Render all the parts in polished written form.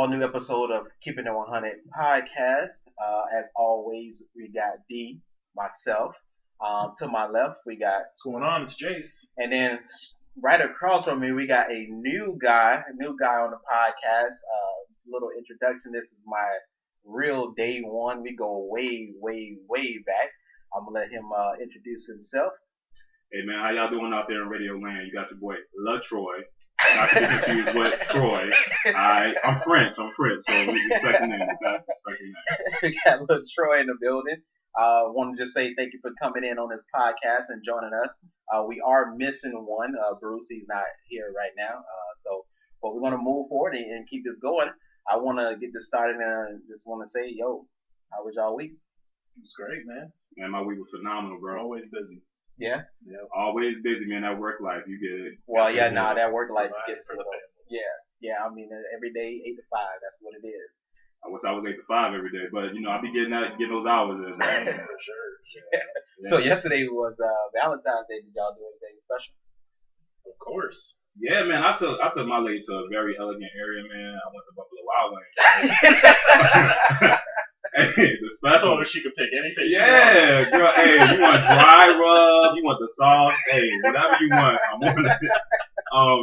all new episode of Keeping It 100 podcast. As always, we got D, myself. To my left, we got, What's going on? It's Jace. and then right across from me, we got a new guy on the podcast. Little introduction. This is my real day one. We go way, way, way back. I'm gonna let him introduce himself. Hey man, how y'all doing out there in Radio Land? You got your boy LaTroy. Not to be confused with Troy. I'm French, so we respect the name. We got little Troy in the building. Want to just say thank you for coming in on this podcast and joining us. We are missing one. Brucey's not here right now. But we're gonna move forward and keep this going. I want to get this started and just want to say, yo, how was y'all week? It was great, man. Man, my week was phenomenal, bro. Always busy. Yeah. Yep. Always busy, man. That work life, you get it. Well, yeah, that work life Provides gets for a the little. family. Yeah. I mean, every day 8 to 5. That's what it is. I wish I was 8 to 5 every day, but I be getting those hours in. Same, Man. for sure. Yeah. So yesterday was Valentine's Day. Did y'all do anything special? Of course. Yeah, man. I took my lady to a very elegant area, man. I went to Buffalo Wild Wings. Hey, the I special. told her she could pick anything she Yeah, girl. Hey, you want dry rub? You want the sauce? Hey, whatever you want, I'm on it.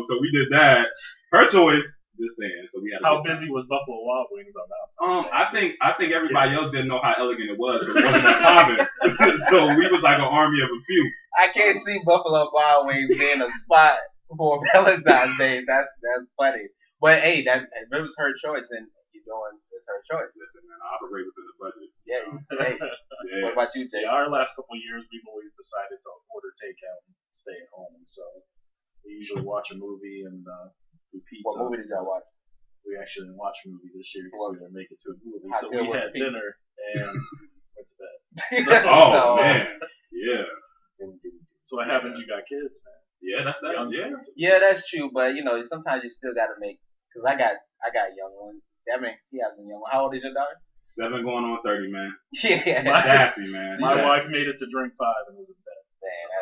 So we did that. Her choice. Just saying. So we had. How busy was Buffalo Wild Wings on Valentine's Day? I think everybody else didn't know how elegant it was, but it wasn't that common. So we was like an army of a few. I can't see Buffalo Wild Wings being a spot for Valentine's Day. That's funny. But hey, it was her choice, and it's her choice. Listen, man, I operate within the budget. Yeah. Hey, Yeah. what about you, Jay? Yeah, our last couple of years, we've always decided to order takeout and stay at home. So we usually watch a movie and do pizza. What movie did y'all watch? We actually didn't watch a movie this year What? because we didn't make it to a movie. How So good we was had the pizza? dinner and went to bed. Oh man, yeah, So what happens? You got kids, man. yeah, that's that. Young Yeah, kids. Yeah, that's true. But sometimes you still got to make. Cause I got young ones. I mean, he has a young one. How old is your daughter? 7 going on 30, man. Yeah. My- Sassy, man. My Yeah. wife made it to drink 5 and was in bed.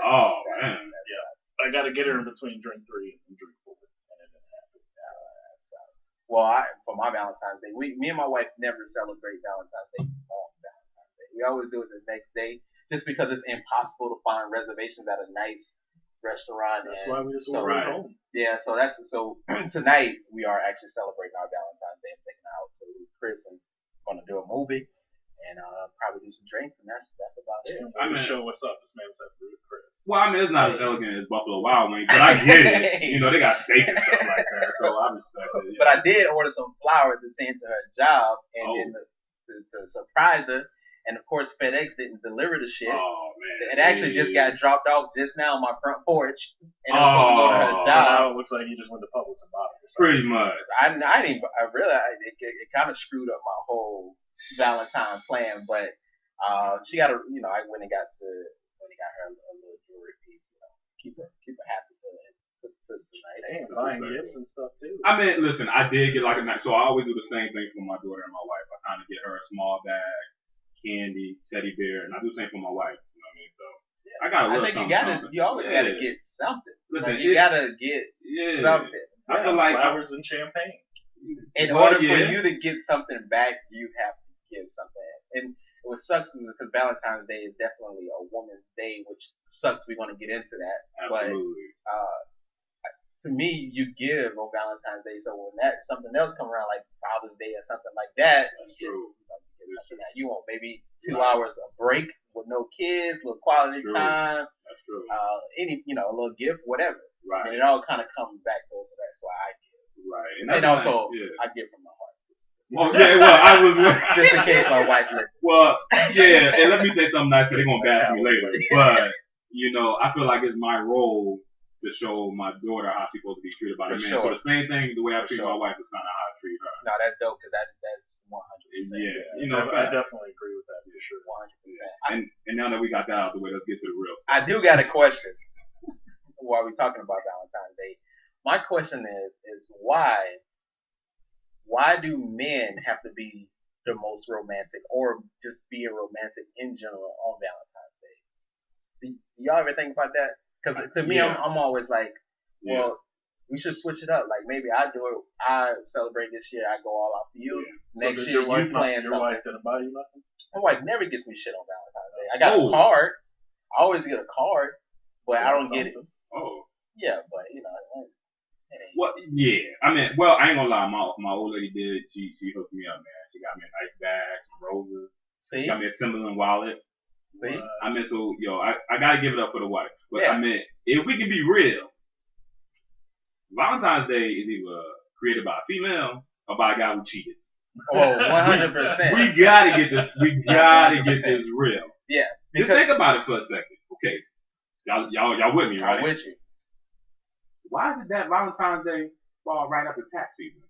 Oh man. I got to get her in between drink 3 and drink 4. And it didn't happen. Well, for my Valentine's Day, me and my wife never celebrate Valentine's Day on Valentine's Day. We always do it the next day, just because it's impossible to find reservations at a nice restaurant. That's and why we just so, ordered right. home. Yeah, so tonight we are actually celebrating our Valentine's Day and taking her out to Chris and going to do a movie and probably do some drinks, and that's about it. And I we mean- show what's up. This man said rude Chris. Well, I mean, it's not as elegant as Buffalo Wild Wings, but I get it. They got steak and stuff like that, so I respect it. But I did order some flowers to send to her job, and Oh. then to surprise her. And of course, FedEx didn't deliver the shit. Oh man. It actually just got dropped off just now on my front porch, and it was supposed to go to her Oh. So job. now it looks like you just went to Publix and bought it. or something. Pretty much. I didn't. I realized it kind of screwed up my whole Valentine plan, but she got a. I went and got her a little jewelry piece. Keep her happy to tonight. Damn, buying gifts and stuff too. I mean, listen, I did get like a nice, so I always do the same thing for my daughter and my wife. I kind of get her a small bag, candy, teddy bear, and I do the same for my wife. You know what I mean? So I got a I little think something. you always gotta get something. Listen, You it's- gotta get Yeah. something. I feel like flowers and champagne. In Well, order for yeah. you to get something back, you have to give something. And what sucks is because Valentine's Day is definitely a woman's day, which sucks. We're gonna get into that. Absolutely. But to me, you give on Valentine's Day. So when something else come around like Father's Day or something like that, That's you true. get something that you want. Maybe 2 hours of break with no kids, little quality True. time, That's true. a little gift, whatever. Right. And it all kind of comes back to us. So that's why I give. Right. And that's also, nice, yeah. I give from my heart. Oh yeah. Well, I was. Just in case my wife listens. Well, yeah, and let me say something nice because they're gonna bash me later. But I feel like it's my role to show my daughter how she's supposed to be treated by the For man. sure. So the same thing, the way I For treat sure. my wife is kind of how I treat her. No, that's dope because that's 100%. Yeah, I definitely agree with that for sure. 100%. And now that we got that out of the way, let's get to the real stuff. I do got a question while we're talking about Valentine's Day. My question is why do men have to be the most romantic or just be a romantic in general on Valentine's Day? Do y'all ever think about that? Because to me, Yeah. I'm always like, well, We should switch it up. Like maybe I do it. I celebrate this year. I go all out for you. Yeah. So Next did year your wife you not? plan Your something. wife didn't buy you nothing? My wife never gets me shit on Valentine's Day. I got a Oh, card. I always get a card, but I That's don't get it. something. oh. Yeah, but you know, it ain't. Well, yeah. I mean, well, I ain't gonna lie. My old lady did. She hooked me up, man. She got me a nice bag, some roses. She See, got me a Timberland wallet. see, What? I mean, so yo, I gotta give it up for the wife. But Yeah. I mean, if we can be real, Valentine's Day is either created by a female or by a guy who cheated. oh, We 100%. gotta get this. We gotta get this real. Yeah, Just because think about it for a second. Okay, y'all with me, right? I'm with you. Why did that Valentine's Day fall right after tax season?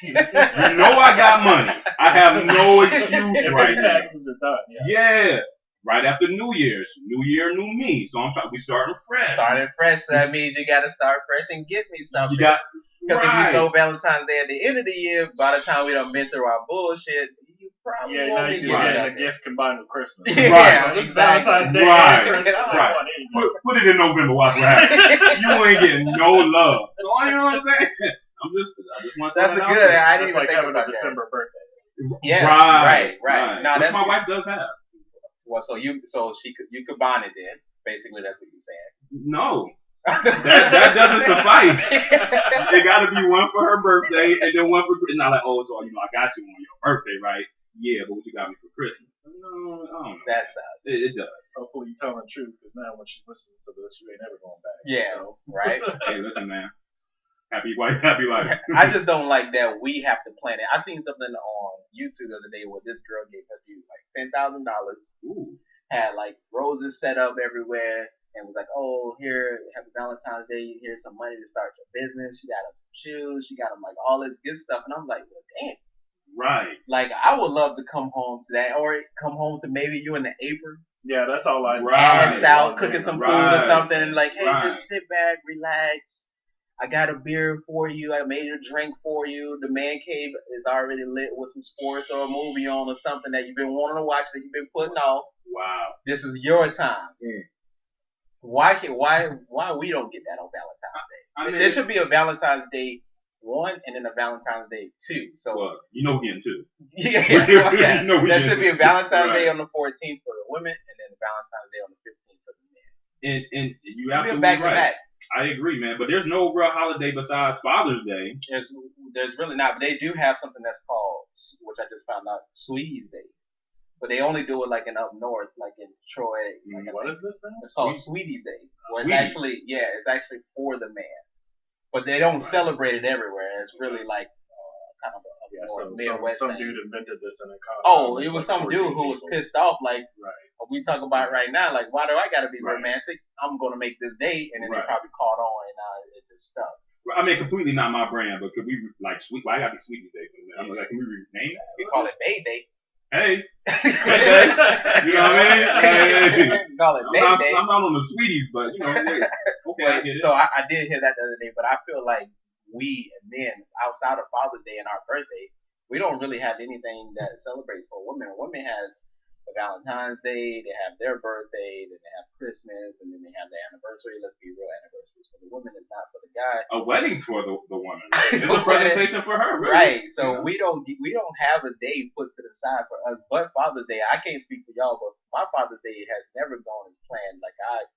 You know I got money. I have no excuse If right the now. taxes are done, yeah. Yeah, right after New Year's, New Year, new me. So I'm trying. We starting fresh. Starting fresh, so that means you got to start fresh and get me something. You got Because if you right. throw Valentine's Day at the end of the year, by the time we done been through our bullshit, you probably Yeah, now won't you're be just Right. getting a nothing. gift combined with Christmas. Yeah, Right. So this is exactly. Valentine's Day Right. and Christmas. Right. I want Put it in November. Watch what happens. You ain't getting no love. So you know what I'm saying? I just want to That's a throw that out good. there. I didn't That's even like think having a about that. December birthday. Yeah, Right. right. Now Which that's my wife does have. well. So you combine it then. Basically, that's what you're saying. No, that doesn't suffice. It got to be one for her birthday and then one for Christmas. Not like, oh, so I got you on your birthday, right? Yeah, but what you got me for Christmas? No, I don't know. That's It does. Hopefully you tell her the truth, because now when she listens to this, you ain't ever going back. yeah, So. right. Hey, listen, man. Happy wife, happy life. I just don't like that we have to plan it. I seen something on YouTube the other day where this girl gave her dude like $10,000, Ooh. had like roses set up everywhere, and was like, "Oh, here, happy Valentine's Day. Here's some money to start your business." She got him shoes. She got him like all this good stuff, and I'm like, well, damn. Right. Like I would love to come home to that, or come home to maybe you in the apron, Yeah, that's all I Right. assed out, cooking some food or Right. something, and like, hey, Right. just sit back, relax. I got a beer for you. I made a drink for you. The man cave is already lit with some sports or a movie on or something that you've been wanting to watch that you've been putting off. Wow. This is your time. Mm. Why we don't get that on Valentine's Day? I mean, There should be a Valentine's Day 1 and then a Valentine's Day 2. So well, you know we're getting two. yeah, You know we there get should be a it. Valentine's Day Right. on the 14th for the women and then a Valentine's Day on the 15th for the men. And you Should be a absolutely back to right. back. I agree, man. But there's no real holiday besides Father's Day. There's really not, but they do have something that's called, which I just found out, Sweeties Day. But they only do it like in up north, like in Troy. Like What is this now? It's called Sweeties Day. Where it's Sweeties. it's actually for the man. But they don't Right. celebrate it everywhere. It's really like kind of a Yeah, more so Midwest some thing. dude invented this in a con. Oh, it was like some dude 14 who was people. pissed off. Like Right. what we talk about right now. Like, why do I got to be Right. romantic? I'm going to make this date, and then Right. they probably caught on and it just stuck. I mean, completely not my brand, but could we like sweet? Why gotta be Sweeties Day? I'm like, can we rename it? We call it Bay Day. Hey, Okay. you know what I mean? Hey. Call it Bay Day. I'm not on the Sweeties, but you know, hey, okay, I get it. So I did hear that the other day, but I feel like we men, outside of Father's Day and our birthday, we don't really have anything that celebrates for women. Women has a Valentine's Day, they have their birthday, then they have Christmas, and then they have their anniversary. Let's be real, anniversaries for the woman is not for the guy. A wedding's for the woman. It's a presentation for her, really. Right. So Yeah. we don't have a day put to the side for us, but Father's Day. I can't speak for y'all, but my Father's Day has never gone as planned like I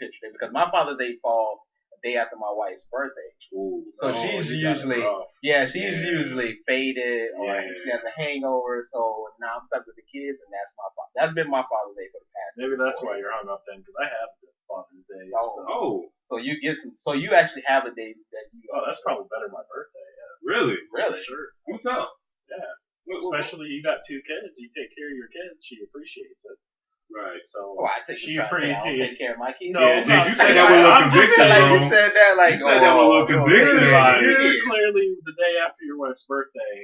pictured it, because my Father's Day fall a day after my wife's birthday. Ooh, So oh, she's you got it usually rough. she's Yeah. usually faded or Yeah. she has a hangover. So now I'm stuck with the kids, and that's been my Father's Day for the past. Maybe that's 4 why you're years. hung up then, because I have the Father's Day. Oh. So. Oh, So you get some. So you actually have a day that you. Oh, that's probably better than my birthday. really? really. Sure. What's up? Yeah. What- Especially you got 2 kids, you take care of your kids, she appreciates it. Right. So Oh, I take she the time to say I don't take appreciates. care of my kids. No, Yeah, I'm Jay, not you said saying that with a little I'm just conviction, saying, like bro. you said that, like You said that with a little you don't conviction, take care of like- your You're kids. clearly the day after your wife's birthday.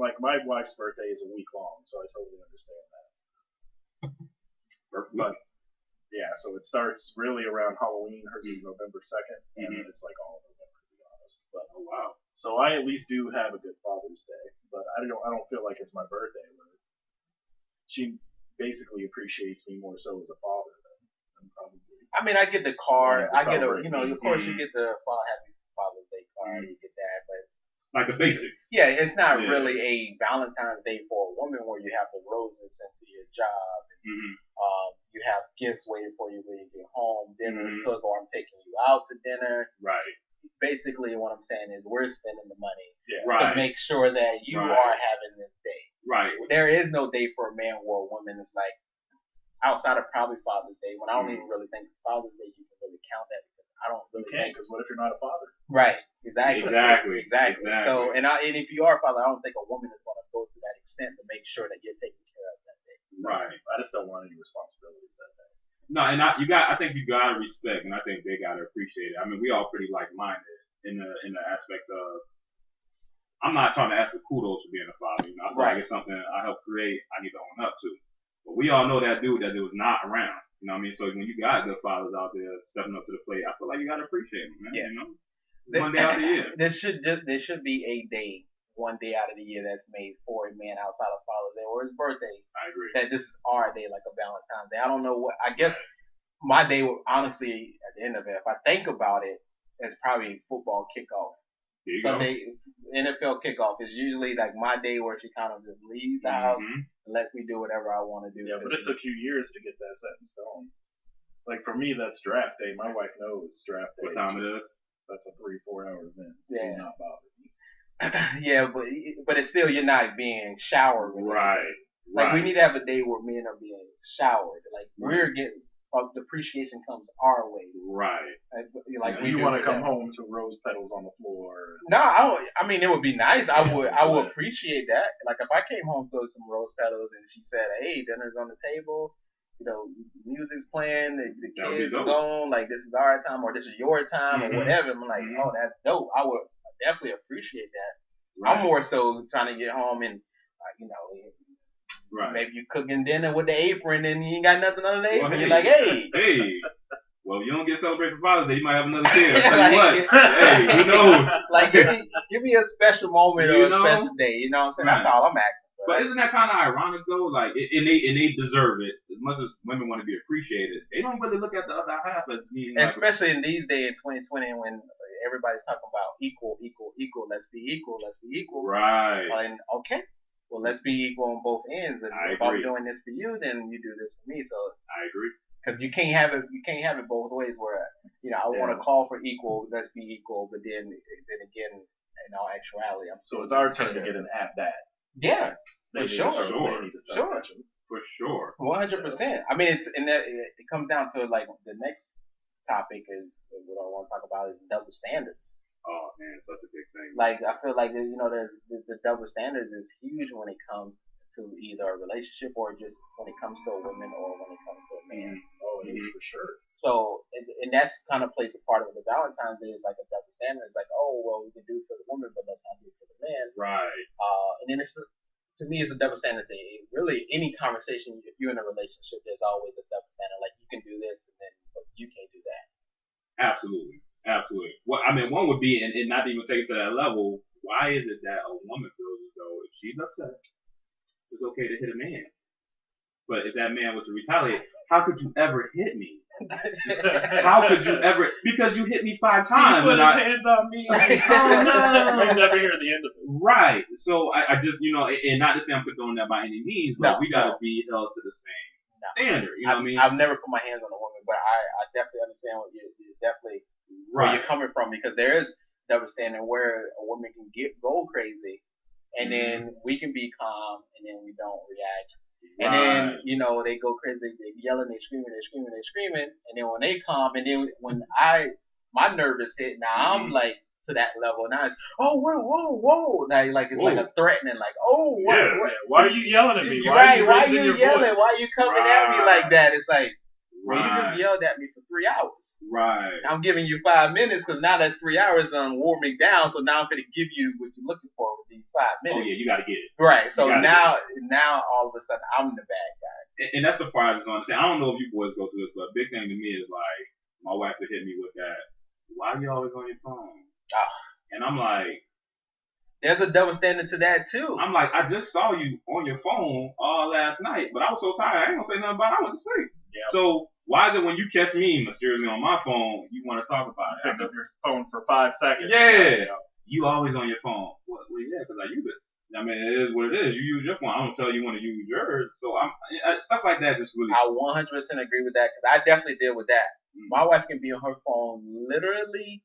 Like my wife's birthday is a week long, so I totally understand that. But yeah, so it starts really around Halloween. Hers is November 2nd, and Mhm. then it's like all November, to be honest. But Oh wow. so I at least do have a good Father's Day, but I don't feel like it's my birthday. Where she basically appreciates me more so as a father than probably. I mean, I get the card. I get a, Celebrate you know, me. of course you get the Happy Father's Day card. You get that, but Like the basics. yeah, it's not Yeah. really a Valentine's Day for a woman where you have the roses sent to your job. Mm-hmm. You have gifts waiting for you when you get home. Dinner's Mhm. cooked, or I'm taking you out to dinner. Right. Basically, what I'm saying is we're spending the money to Right. make sure that you Right. are having this day. Right. There is no day for a man or a woman. It's like outside of probably Father's Day, when I don't even really think Father's Day you can really count that because I don't You really can't, think. because what if you're not a father? Right. Exactly. Exactly. So, and if you are a father, I don't think a woman is going to go to that extent to make sure that you're taken care of that day. Right. I just don't want any responsibilities that day. No, and I think you gotta respect, and I think they gotta appreciate it. I mean, we all pretty like-minded in the aspect of. I'm not trying to ask for kudos for being a father. You know, I feel like it's something I helped create. I need to own up to. But we all know that dude that was not around. You know what I mean? So when you got good fathers out there stepping up to the plate, I feel like you gotta appreciate them, man. Yeah. You know, one day out of the year. There should be a day, one day out of the year that's made for a man outside of Father's Day or his birthday. I agree. That this is our day, like a Valentine's Day. I don't know what. I guess my day, honestly, at the end of it, if I think about it, it's probably football kickoff. There you Sunday NFL kickoff is usually like my day where she kind of just leaves the house Mhm. and lets me do whatever I want to do. Yeah, but it took you years to get that set in stone. Like for me, that's draft day. My wife knows draft day. What time it is? That's a 3-4 hour event. Yeah. Do not bother me. Yeah, but it's still you're not being showered. with Right. anything. Like we need to have a day where men are being showered. Like we're getting depreciation comes our way. Right. Like So we you do want to with come them. home to rose petals on the floor. No, I mean it would be nice. I would absolutely. appreciate that. Like if I came home to some rose petals and she said, "Hey, dinner's on the table. You know, music's playing. The That would be kids are dope. gone. Like this is our time or this is your time Mhm. or whatever." I'm like, Mhm. "Oh, that's dope. I would definitely appreciate that." Right. I'm more so trying to get home and you know. Right. Maybe you cooking dinner with the apron and you ain't got nothing on the apron. Well, You're like, hey. Hey. Well, if you don't get celebrated for Father's Day, you might have another kid. I'll tell Like, you what. Hey, who knows? Like, give me a special moment You or a know? special day. You know what I'm saying? Right. That's all I'm asking for. But isn't that kind of ironic though? Like, and they deserve it as much as women want to be appreciated. They don't really look at the other half as being like, especially in these days, in 2020, when everybody's talking about equal. Let's be equal. right. And okay, well, let's be equal on both ends. And I if I'm agree. doing this for you, then you do this for me. So I agree. because you can't have it both ways. Where I want to call for equal, let's be equal, but then again, in all actuality, So it's our turn to get an at that. Yeah, They for sure. They need to start touching. For sure. 100%. I mean, it comes down to like the next topic is what I want to talk about is double standards. Oh man, such a big thing. Like I feel like there's the double standards is huge when it comes to either a relationship or just when it comes to a woman or when it comes to a man. Oh, it is for sure. So and that's kind of plays a part of the Valentine's Day is like a double standard. It's like, oh well, we can do it for the woman, but let's not do it for the man. Right. And then to me it's a double standard thing. Really, any conversation if you're in a relationship, there's always a double standard. Like you can do this and then but you can't do that. Absolutely. Well, I mean, one would be, and not even take it to that level. Why is it that a woman feels as though if she's upset, it's okay to hit a man, but if that man was to retaliate, how could you ever hit me? How could you ever? Because you hit me 5 times. He put his hands on me. Oh no! You never hear the end of it. Right. So I just and not to say I'm condoning that by any means, but we gotta be held to the same standard. You know what I mean? I've never put my hands on a woman, but I definitely understand what you're definitely where you're coming from because there is double standard where a woman can go crazy, and then we can be calm, and then we don't react. And then, they go crazy, they yelling, they screaming, and then when they calm, and then when my nervous hit, now I'm like to that level, now it's, oh, whoa, now like it's like a threatening, like, oh, what? Yeah, why are you yelling at me? Why are raising you your yelling? voice? Why are you coming at me like that? It's like, well, you just Right. yelled at me for 3 hours. Right. I'm giving you 5 minutes because now that 3 hours done wore me down, so now I'm going to give you what you're looking for with these 5 minutes. Oh yeah, you gotta get it. Right, so You gotta now all of a sudden I'm the bad guy. And that's the part I just understand. I don't know if you boys go through this, but a big thing to me is like my wife would hit me with that. Why are you always on your phone? Ah. And I'm like, There's a double standard to that too. I'm like, I just saw you on your phone all last night, but I was so tired, I ain't gonna say nothing about it. I went to sleep. Yeah. So why is it when you catch me mysteriously on my phone, you want to talk about it? Pick up your phone for 5 seconds. Yeah. You always on your phone. Well, yeah, because I use it. I mean, it is what it is. You use your phone. I don't tell you want to use yours. So stuff like that just really. I 100% agree with that because I definitely deal with that. Mm-hmm. My wife can be on her phone literally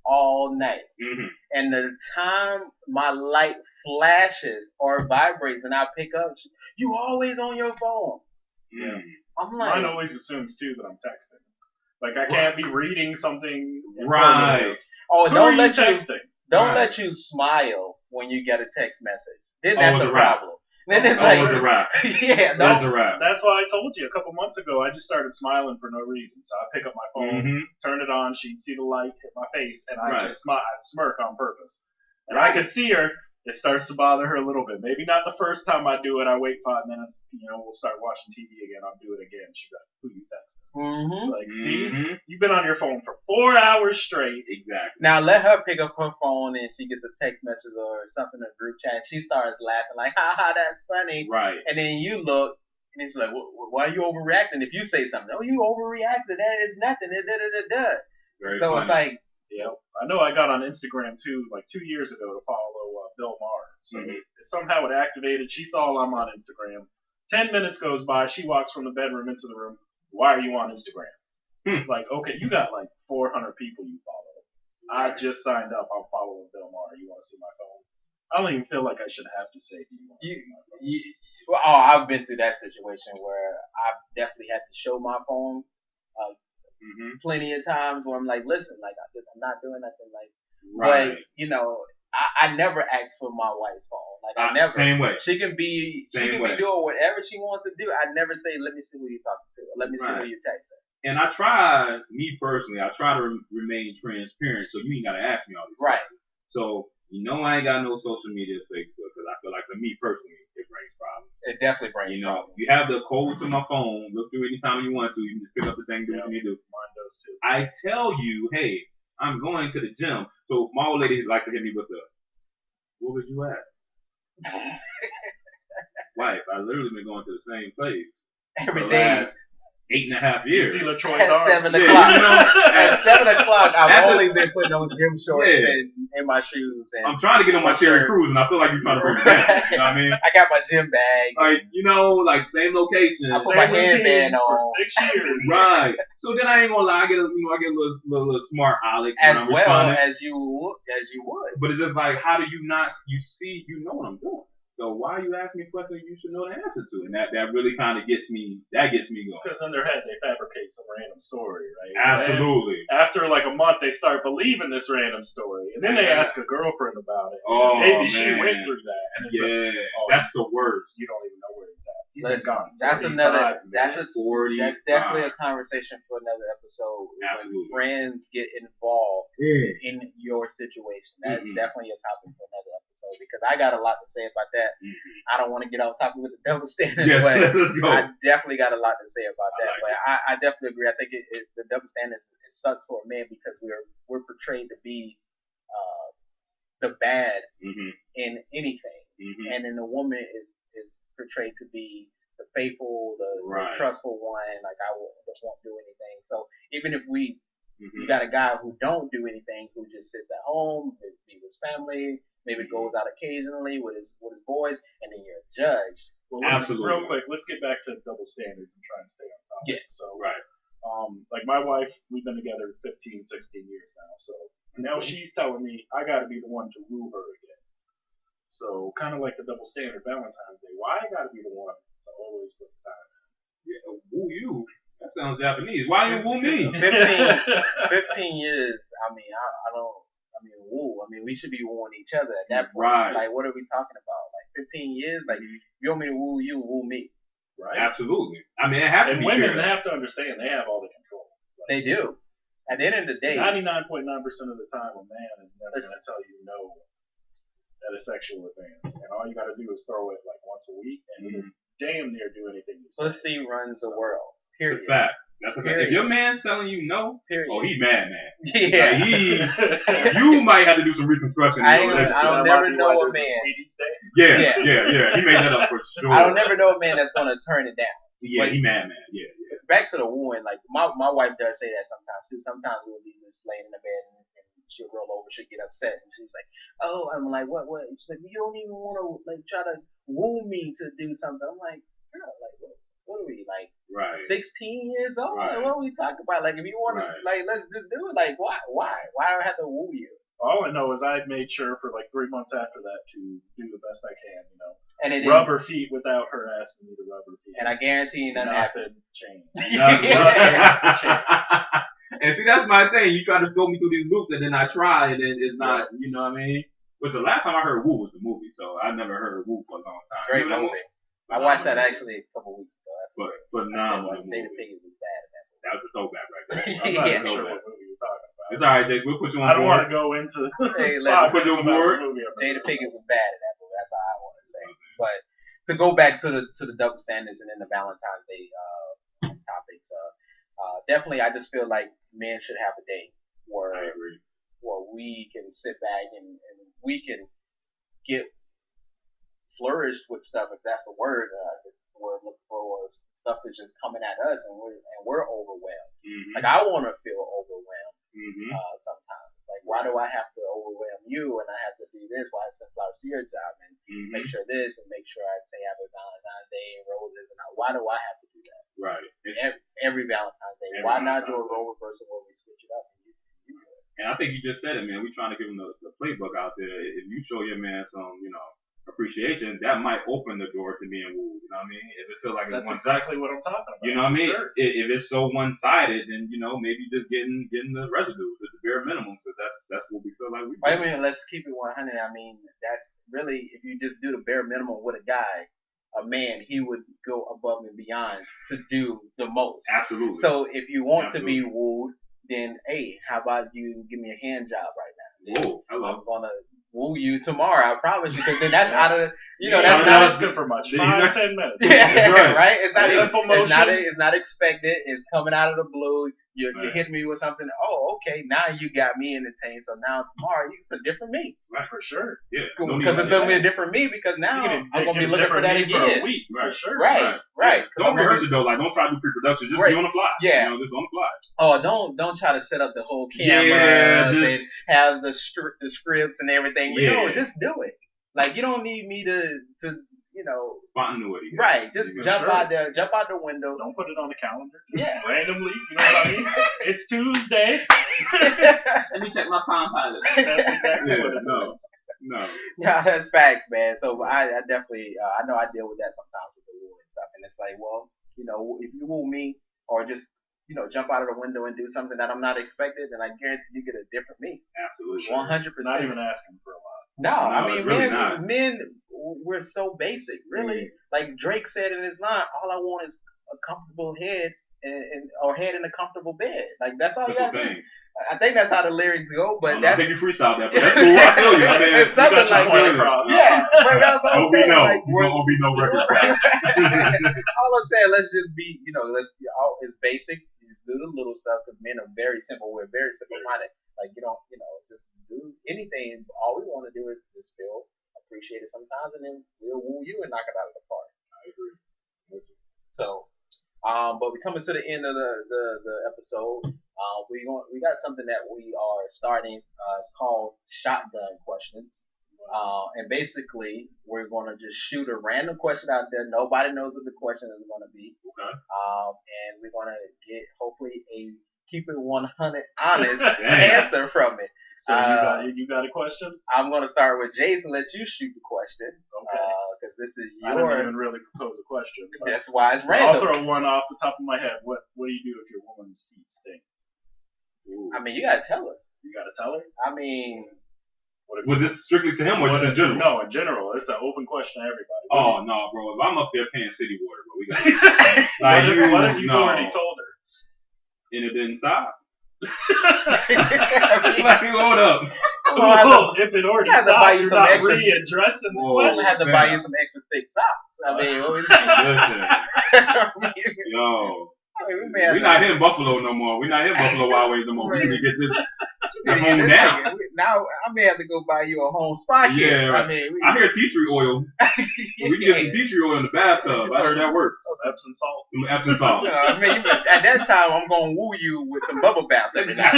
all night. Mm-hmm. And the time my light flashes or vibrates and I pick up, you always on your phone. Yeah. I'm like, mine always assumes too that I'm texting. Like I can't be reading something. Right. Oh, Who don't are let you you texting? don't Right. let you smile when you get a text message. Then Oh, that's it's a a wrap. problem. Then it's Oh, like, it's a wrap. yeah, That's no. a wrap. That's why I told you a couple months ago. I just started smiling for no reason. So I pick up my phone, Mm-hmm. turn it on. She'd see the light hit my face, and I Right. just smile, I'd smirk on purpose. And I could see her. It starts to bother her a little bit. Maybe not the first time I do it. I wait 5 minutes. We'll start watching TV again. I'll do it again. She's like, "Who you texting?" Mm-hmm. Like, see, Mm-hmm. you've been on your phone for 4 hours straight. Exactly. Now let her pick up her phone and she gets a text message or something in a group chat. She starts laughing like, "Ha ha, that's funny." Right. And then you look and it's like, "Why are you overreacting?" If you say something, "Oh, you overreacted. That is nothing." Very So funny. it's like, Yeah, I know. I got on Instagram too, like 2 years ago, to follow Bill Maher. So somehow it activated. She saw I'm on Instagram. 10 minutes goes by. She walks from the bedroom into the room. Why are you on Instagram? Like, okay, you got like 400 people you follow. I just signed up. I'm following Bill Maher. You want to see my phone? I don't even feel like I should have to say, "Do you want to see my phone?" I've been through that situation where I've definitely had to show my phone plenty of times where I'm like, listen, like I'm not doing nothing, like, Right. but I never ask for my wife's phone. Like I never. Same way. She can be Same way. be doing whatever she wants to do. I never say, let me see who you're talking to, or let me see who you're texting. And I try, me personally, I try to remain transparent, so you ain't gotta ask me all these questions. So I ain't got no social media, Facebook, because I feel like for me personally, it brings problems. It definitely brings problems. You have the code to my phone. Look through anytime you want to. You can just pick up the thing, do what you need to do. Mine does too. I tell you, hey, I'm going to the gym. So my old lady likes to hit me with the, "Where was you at?" Wife, I literally been going to the same place Every for the day. last 8.5 years. You see LaTroy's At arms. 7 o'clock. At 7 o'clock, I've After- only been putting on gym shorts and in my shoes. And I'm trying to get on my Cherry Cruise, and I feel like you're trying to bring me down. You know what I mean? I got my gym bag. Like same location. I put my headband for on. 6 years. Right. So then I ain't gonna lie, I get a little smart aleck when As I'm well responding. as you would. But it's just like, how do you not? You know what I'm doing. So why are you asking me questions you should know the answer to? And that really kind of gets me. That gets me going. Because in their head they fabricate some random story, right? Absolutely. And after like a month, they start believing this random story, and then they ask a girlfriend about it. Oh, maybe man. she went through that, and it's that's the worst. You don't even know where it's at. He's Listen, been gone. that's 45 another. minutes. That's definitely a conversation for another episode. Absolutely. When friends get involved in your situation, that's definitely a topic for another episode because I got a lot to say about that. I don't want to get off topic with the double standard, but let's go. I definitely got a lot to say about that. But I definitely agree. I think the double standard it sucks for a man because we're portrayed to be the bad in anything, and then the woman is portrayed to be the faithful, the trustful one. Like I won't do anything. So even if you got a guy who don't do anything, who just sits at home, be with his family, maybe goes out occasionally with his boys, and then you're judged. Well, Absolutely. Real quick, let's get back to double standards and try and stay on top. Yeah. So, like my wife, we've been together 15, 16 years now. So now she's telling me I got to be the one to woo her again. So kind of like the double standard Valentine's Day. Why I got to be the one to always put the time in? Yeah, woo you. That sounds Japanese. Why you woo me? 15 years. I mean, I don't. I mean, woo. I mean, we should be wooing each other at that point. Right. Like, what are we talking about? Like 15 years? Like, you want me to woo you, woo me. Right. Absolutely. I mean, it has to and be women fair. have to understand they have all the control. Like, They do. At the end of the day, 99.9% of the time, a man is never going to tell you no at a sexual advance, and all you got to do is throw it like once a week, and it'll damn near do anything you say. pussy runs the world. Period. Fact. That's okay. If your man's telling you no, oh, he mad. Yeah. Like, you might have to do some reconstruction. I'll never know a man. Yeah. He made that up for sure. I'll never know a man that's gonna turn it down. Yeah, he mad. Yeah. Back to the wooing, like my wife does say that sometimes too. Sometimes we'll be just laying in the bed and she'll roll over, she'll get upset, and she's like, "Oh," I'm like, "What?" She's like, "You don't even want to like try to woo me to do something." I'm like, "Girl, like what are we like? Right. 16 years old? Right. Like, what are we talking about? Like, if you want to, like, let's just do it. Like, why do I have to woo you?" All I know is I made sure for like 3 months after that to do the best I can, And it rub her feet without her asking me to rub her feet. And I guarantee nothing happened. Changed. And see, that's my thing. You try to throw me through these loops, and then I try, and then it's not. You know what I mean? Because the last time I heard "Woo" was the movie, so I never heard "Woo" for a long time. Great movie. I watched that actually a couple weeks ago. Phenomenal. Jada Pinkett was bad at that movie. That was a throwback right there. I'm not even sure what movie you're talking about. It's alright, Jake. We'll put you on. I don't want to go into. Hey, let's put you on board. Jada Pinkett was bad at that movie. That's all I want to say. But to go back to the double standards and then the Valentine's Day topics, definitely I just feel like men should have a day where we can sit back and we can get flourished with stuff, if that's the word. It's the word looking for. Stuff is just coming at us, and we're overwhelmed. Mm-hmm. Like, I want to feel overwhelmed Mm-hmm. sometimes. Like, why do I have to overwhelm you, and I have to do this? Why I send flowers to your job and make sure this, and make sure I say happy Valentine's Day and roses, and why do I have to do that? Right. Every Valentine's Day. Why not do a role reversal where we switch it up? And I think you just said it, man. We're trying to give him the playbook out there. If you show your man some, appreciation, that might open the door to being wooed. You know what I mean? If it feels like that's exactly what I'm talking about. You know what I mean? Sure. If it's so one-sided, then maybe just getting the residue, the bare minimum, because that's what we feel like we. Wait a minute, let's keep it 100. I mean, that's really, if you just do the bare minimum with a guy, a man, he would go above and beyond to do the most. Absolutely. So if you want to be wooed, then hey, how about you give me a hand job right now? Whoa, hello. I'm gonna woo you tomorrow, I promise you, because then that's out of that's not asking for much. 5 10 minutes. Yeah, right. It's not simple motion. It's not expected. It's coming out of the blue. You hit me with something. Oh, okay. Now you got me entertained. So now tomorrow it's a different me. Right, for sure. Yeah. Because it's gonna be a different me. Because now I'm gonna be looking for that again. For a week. Right. For sure. Right. Don't rehearse it though. Like, don't try to do pre-production. Just be on the fly. Yeah. Just on the fly. Oh, don't try to set up the whole camera and have the scripts and everything. No, just do it. Like, you don't need me to spontaneity. Right. Just jump out the window. Don't put it on the calendar. Yeah. Randomly. You know what I mean? It's Tuesday. Let me check my Palm Pilot. That's exactly what it is. No. Yeah, that's facts, man. So I definitely, I know I deal with that sometimes with the woo and stuff. And it's like, well, if you woo me or just, jump out of the window and do something that I'm not expected, then I guarantee you get a different me. Absolutely. 100%. Not even asking for a lot. No, I mean, really men, we're so basic, really. Like Drake said in his line, all I want is a comfortable head or head in a comfortable bed. Like, that's all you got to do. I think that's how the lyrics go, but I think you freestyled that, but that's cool. I feel you. I mean, it's something like that. Yeah, but that's all I'm saying. Like, we're gonna be no record. All I'm saying, let's just be, it's basic. Just do the little stuff, because men are very simple. We're very simple-minded. Like, just do anything. All we want to do is just feel appreciated sometimes, and then we'll woo you and knock it out of the park. I agree. So, but we're coming to the end of the episode. We got something that we are starting. It's called Shotgun Questions. And basically, we're going to just shoot a random question out there. Nobody knows what the question is going to be. Okay. And we're going to get, hopefully, a keep it 100 honest answer from it. So you got a question? I'm going to start with Jason. Let you shoot the question. Okay. Because this is I didn't even really propose a question. That's why it's random. I'll throw one off the top of my head. What do you do if your woman's feet stink? Ooh. I mean, you got to tell her. You got to tell her? I mean... Was this strictly to him or just in general? No, in general. It's an open question to everybody. Oh, no, bro. If I'm up there paying city water, bro, we got what if you already told her? And it didn't stop? Like, hold up. If it already stopped, you're not readdressing the question. I have to buy you some extra thick socks. I mean, Listen. Yo. We're not here in Buffalo no more. We're not here in Buffalo Wild Wings no more. We need to get this home now. Now I may have to go buy you a home spot here. Yeah, right. I hear tea tree oil. We can get some tea tree oil in the bathtub. I heard that works. Some Epsom salt. Some Epsom salt. I mean, at that time, I'm gonna woo you with some bubble baths every night.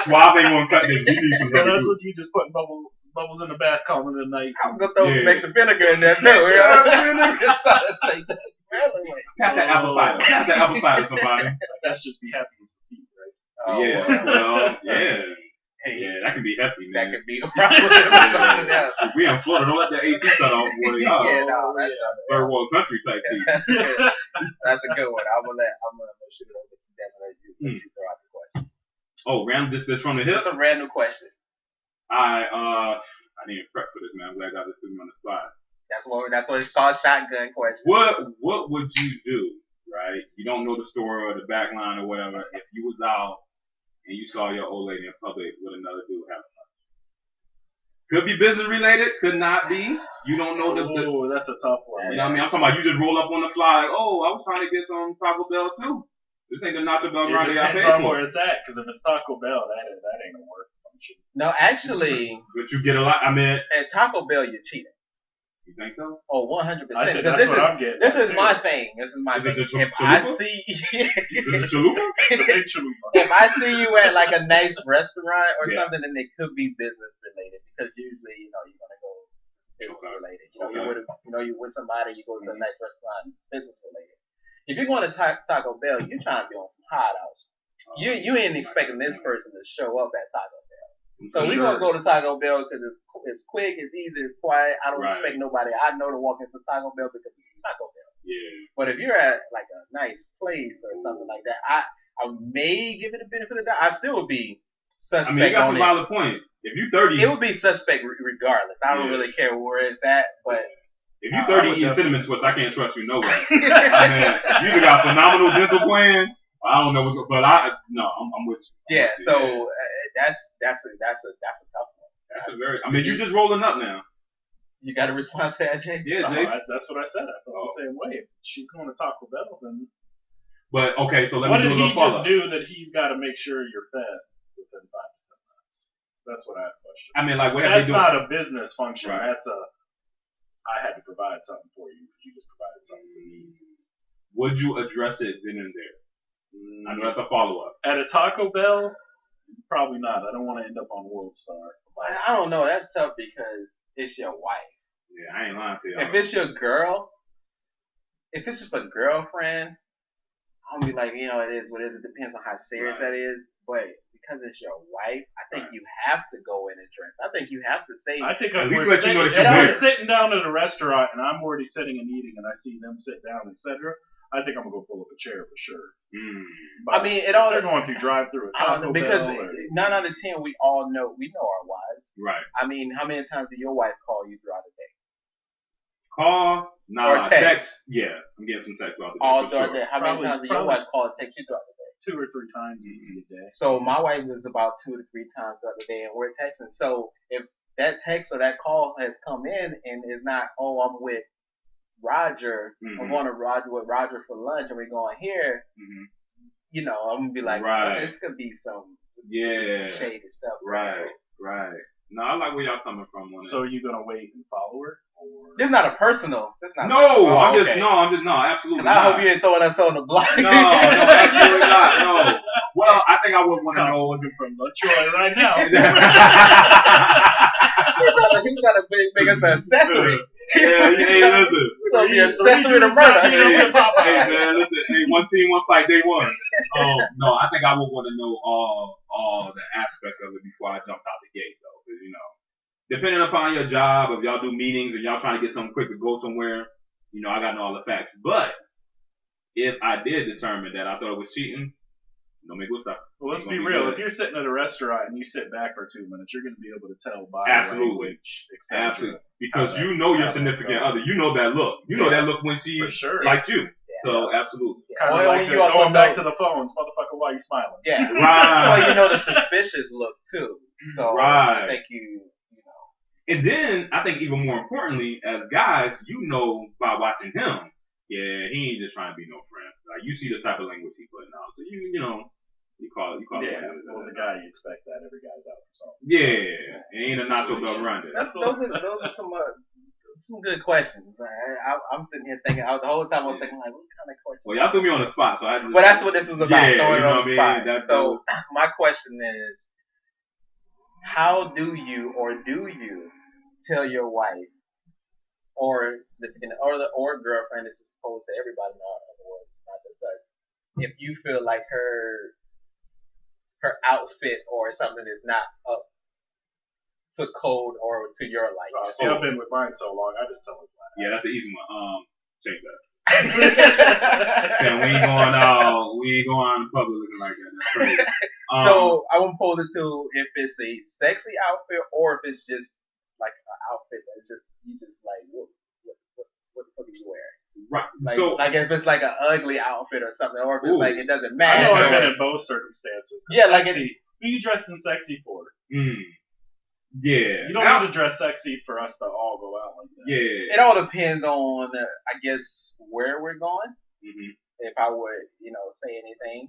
Suave ain't gonna cut this. We need some. So that's what you just putting bubbles in the bath, calling it a night. I'm gonna throw some extra vinegar in there too. You know? Trying to take that smell away. Pass that apple cider. Pass that apple cider, somebody. That's just be happy as the feet, right? Oh, yeah. Well, yeah. Hey, yeah, that can be hefty, man. That could be a problem. Something else. We in Florida. Don't let that AC shut off, boy. Yeah, no, that's third world country type thing. That's a good one. I'm gonna shoot it over to them and let you throw out the question. Oh, random this from the hip. Just a random question. I didn't even prep for this, man. I'm glad I got this thing on the spot. That's what it's called, shotgun question. What would you do, right? You don't know the story or the back line or whatever. If you was out and you saw your old lady in public with another dude having fun. Could be business related, could not be. You don't know Oh, that's a tough one. You know what I mean? I'm talking about you just roll up on the fly. Like, oh, I was trying to get some Taco Bell too. This ain't the Nacho Bell Grande I paid depends on for. where it's at, because if it's Taco Bell, that ain't a work function. No, actually, But you get a lot. I mean, at Taco Bell, you're cheating. you think so? Oh, 100%. I think Because that's what I'm getting. this is too. my thing. This is my Is it thing. the If I chalupa? see, Is it the chalupa? The big chalupa. if I see you at like a nice restaurant or Yeah. something, then it could be business related. Because usually, you're gonna go business related. You with somebody, you go to a nice restaurant, business related. If you're going to Taco Bell, you're trying to be on some hot house. You ain't expecting this person to show up at Taco Bell. So we're gonna go to Taco Bell because it's quick, it's easy, it's quiet. I don't expect nobody I know to walk into Taco Bell because it's Taco Bell. Yeah. But if you're at like a nice place or something like that, I may give it a benefit of the doubt. I still would be suspect. I mean, you got on some valid points. If you 30, it would be suspect regardless. I don't really care where it's at, but if you 30 eating cinnamon twists, I can't trust you no way. I mean, you either got phenomenal dental plan. I don't know what's, but I'm with you. Yeah, so that's a tough one. That's a very. I mean, you just rolling up now. You got a response to that, Jake? Yeah, No, Jake. that's what I said. I felt the same way. If she's going to Taco Bell, then But okay, so let what me do did a he little just follow-up. do that he's got to make sure you're fed within 5 to 10 minutes? That's what I have questioned. I mean, like, what have That's they doing? not a business function. Right. That's I had to provide something for you. You just provided something for me. Would you address it then and there? I know that's a follow-up. At a Taco Bell, probably not. I don't want to end up on World Star. I don't know. That's tough because it's your wife. Yeah, I ain't lying to you. If it's your girl, if it's just a girlfriend, I'm gonna be like, it is what it is. It depends on how serious that is. But because it's your wife, I think you have to go in and dress. I think you have to say. I think At if least we're let you know that sitting, you're if there. we're sitting down at a restaurant and I'm already sitting and eating and I see them sit down, etc., I think I'm gonna go pull up a chair for sure. I mean, it all they're going through drive-through at Taco because Bell. 9 out of 10 we know our wives. Right. I mean, how many times did your wife call you throughout the day? Call? Nah. Or text? Yeah, I'm getting some text throughout the day. All for throughout sure. the day. How many times did your wife call and text you throughout the day? 2 or 3 times easy a day. So my wife was about 2 to 3 times throughout the day, and we're texting. So if that text or that call has come in and is not, I'm with Roger, I'm going to with Roger for lunch, and we're going here. I'm gonna be like, it's gonna be some shady stuff. Right. No, I like where y'all coming from on that. So are you gonna wait and follow her? Or? This is not a personal. This not. I'm just absolutely. I hope you ain't throwing us on the block. No, absolutely not. No. Well, I think I would want to know. Looking from LaTroy right now. He's trying to make us accessories. Yeah, listen. We're gonna be accessory to murder. Hey, man, listen. Hey, one team, one fight, day one. No, I think I would want to know all the aspect of it before I jump out the gate, though, because depending upon your job, if y'all do meetings and y'all trying to get something quick to go somewhere, I got to know all the facts. But if I did determine that I thought it was cheating, no me gusta. Well, let's be real. If you're sitting at a restaurant and you sit back for 2 minutes, you're going to be able to tell by language, etc. Absolutely. Because your significant other. You know that look. You know that look when she liked you. So, absolutely. Kind of like you also going back to the phones. Motherfucker, why are you smiling? Yeah. Right. Well, the suspicious look, too. So, I think And then, I think even more importantly, as guys, by watching him, he ain't just trying to be no friend. Like you see the type of language he putting out, so you know you call it. Yeah, if it was a guy, you expect that every guy's out for something. Yeah, it ain't a nacho belt grande. Those are some good questions. I'm sitting here thinking. The whole time I was thinking, like, what kind of questions? Well, y'all threw me on the spot, so I had to. Well, that's what this was about. Yeah, throwing you know on what the I mean. spot. So my question is, how do you tell your wife or significant other or girlfriend? This is supposed to everybody in other words, not just us. If you feel like her outfit or something is not up to code or to your liking. See, I've been with mine so long, I just tell her flat. Yeah, that's an easy one. Check that. Yeah, we ain't going out in public looking like that. That's crazy. So I want to pose it to if it's a sexy outfit or if it's just like an outfit that's just you just like what the fuck are you wearing? Right. Like, So like if it's like an ugly outfit or something, or if it's like it doesn't match. I know I've or, been in both circumstances. Yeah, like sexy. Who you dressing sexy for? Yeah. You don't need to dress sexy for us to all go out like that. Yeah. It all depends on, I guess, where we're going. Mm-hmm. If I would, say anything.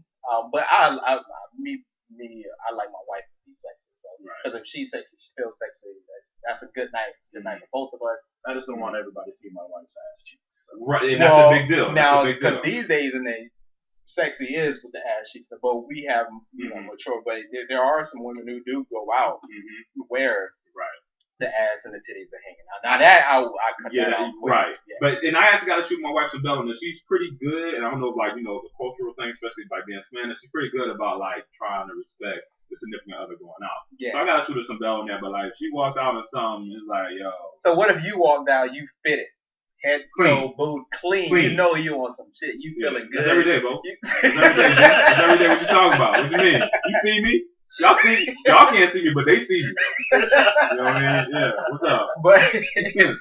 But I like my wife to be sexy. So, because if she's sexy, she feels sexy. That's a good night. It's a good night for both of us. I just don't want everybody to see my wife's ass cheeks. So. Right, and that's a big deal. Now, because these days sexy is with the ass cheeks, but we have mature. But there are some women who do go out where the ass and the titties are hanging out. Now that I cut that out. Right. Yeah. But and I actually got to shoot my wife some bell on this. She's pretty good, and I don't know if the cultural thing, especially by being Spanish, she's pretty good about like trying to respect the significant other going out. Yeah. So I got to shoot her some bell on that. But like if she walked out in something, it's like yo. So what if you walked out, you fit it? Head clean. Boot clean. You know you on some shit. You feeling good. That's every day, bro. That's every day. That's every day. What you talking about? What you mean? You see me? Y'all can't see me, but they see me. You know what I mean? Yeah. What's up? But if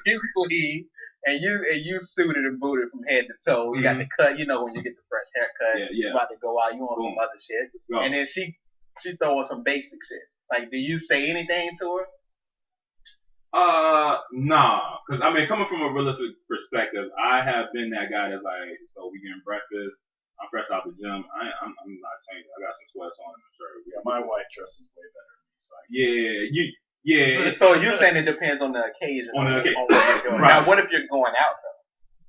you clean and you suited and booted from head to toe, you got the cut. You know when you get the fresh haircut, you about to go out. You on some other shit, and then she throwing some basic shit. Like, do you say anything to her? Nah, because I mean, coming from a realistic perspective, I have been that guy that's like, so we getting breakfast. I'm fresh out the gym. I'm not changing. I got some sweats on and a shirt. Yeah, my wife dresses way better than me. So So you're saying it depends on the occasion. On the occasion. Right. Now, what if you're going out though?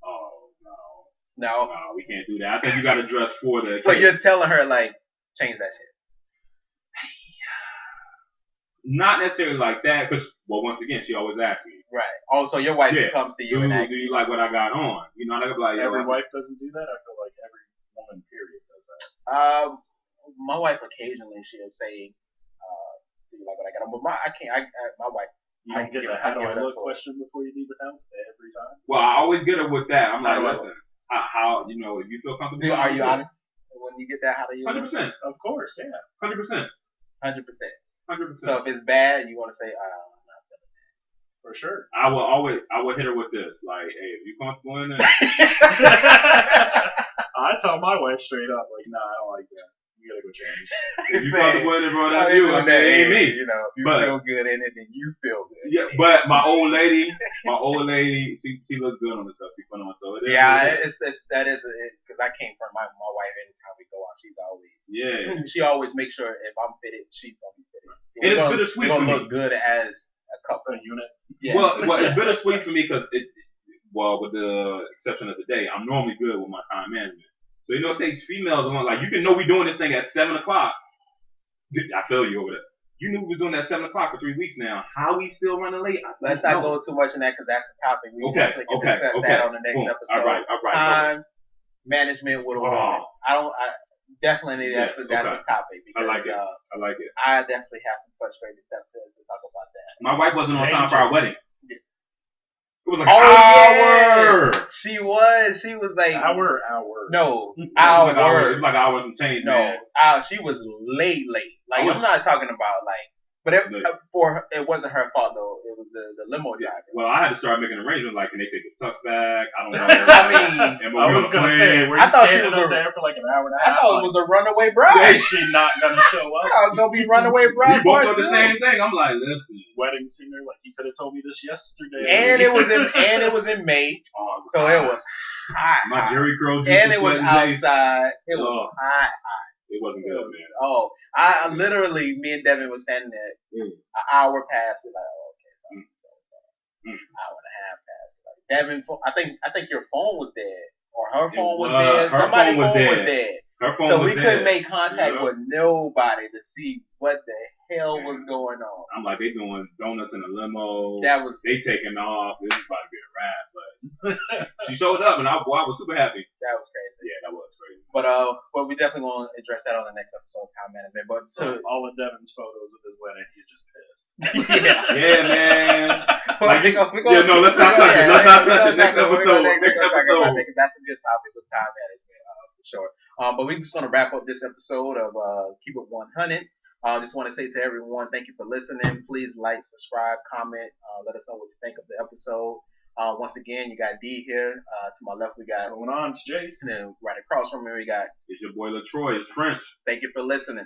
Oh no. No, we can't do that. I think you got to dress for the occasion. So you're telling her like, change that shit. Not necessarily like that, because once again, she always asks me. Right. Oh, so your wife comes to you and asks, do you like what I got on? You know, I like every wife doesn't do that. I feel like every woman, period, does that. My wife occasionally she'll say, "Do you like what I got on?" But my wife. You don't get the how do I look question before you leave the house every time. Well, I always get her with that. I'm like, listen, how if you feel comfortable? Are you honest when you get that? How do you? 100%. Of course, yeah. 100%. 100%. 100%. So if it's bad, you want to say, I'm not feeling that. For sure. I will hit her with this. Like, hey, if you comfortable in it. I tell my wife straight up, like, nah, I don't like that. You gotta go change. If you comfortable in it, bro, that's you. I mean, it ain't me. You know, if you feel good in it, then you feel good. Yeah, but my old lady, she looks good on herself. She put on herself. That is because I came from my wife. Anytime we go out, she's always she always makes sure if I'm fitted, she's gonna be fitted. And it's bittersweet for me. We're gonna look good as a couple unit. Yeah. Well, it's bittersweet for me because with the exception of the day, I'm normally good with my time management. So it takes females along. Like you can know we doing this thing at 7:00. I feel you over there. You knew we was doing that at 7:00 for 3 weeks now. How we still running late? Let's not go too much in that because that's the topic. We definitely can discuss that on the next episode. All right. Time management with a woman. Definitely that's a topic. Because, I like it. I like it. I definitely have some frustrating stuff to talk about that. My wife wasn't on time for our wedding. It was like an hour. Yeah. She was like hours. No, hours. It was like hours and change. No, she was late. Like I'm not talking about like. But it wasn't her fault though. It was the limo driver. Well, I had to start making arrangements. Like, can they take his tux back? I don't know. I was gonna say, were you standing up there for like an hour and a half? I thought it was a runaway bride. Is she not gonna show up? I was gonna be runaway bride. We both thought the same thing. I'm like, listen, wedding singer. Like, you could have told me this yesterday. And it was in May, so it was hot. My Jerry curl juice And it was sweating Jace. outside. It was Oh, hot. it wasn't It good, was, man. oh, I literally, me and Devin was standing there. Mm. An hour passed. We're like, oh, okay, so Mm. hour and a half passed. Like Devin, I think your phone was dead, or her It phone was was. dead. Her Somebody's phone was phone was dead. dead. Her phone So was we couldn't dead. make contact Yep. with nobody to see what the hell was going on. I'm like, they doing donuts in a limo. That was They taking off. This is about to be a wrap. But she showed up, and I was super happy. that was crazy. Yeah, that was crazy. But we definitely want to address that on the next episode of Time Management. But So so all of Devin's photos of his wedding, he's just pissed. yeah. Yeah, man. Well, Let's not touch it. Let's not touch it. Next episode. Next episode. That's a good topic with time management, for sure. But we're just going to wrap up this episode of Keep It 100. Just want to say to everyone, thank you for listening. Please like, subscribe, comment. Let us know what you think of the episode. Once again, you got D here. To my left, we got. What's going on? It's Jace. And then right across from me, we got. It's your boy LaTroy. It's French. Thank you for listening.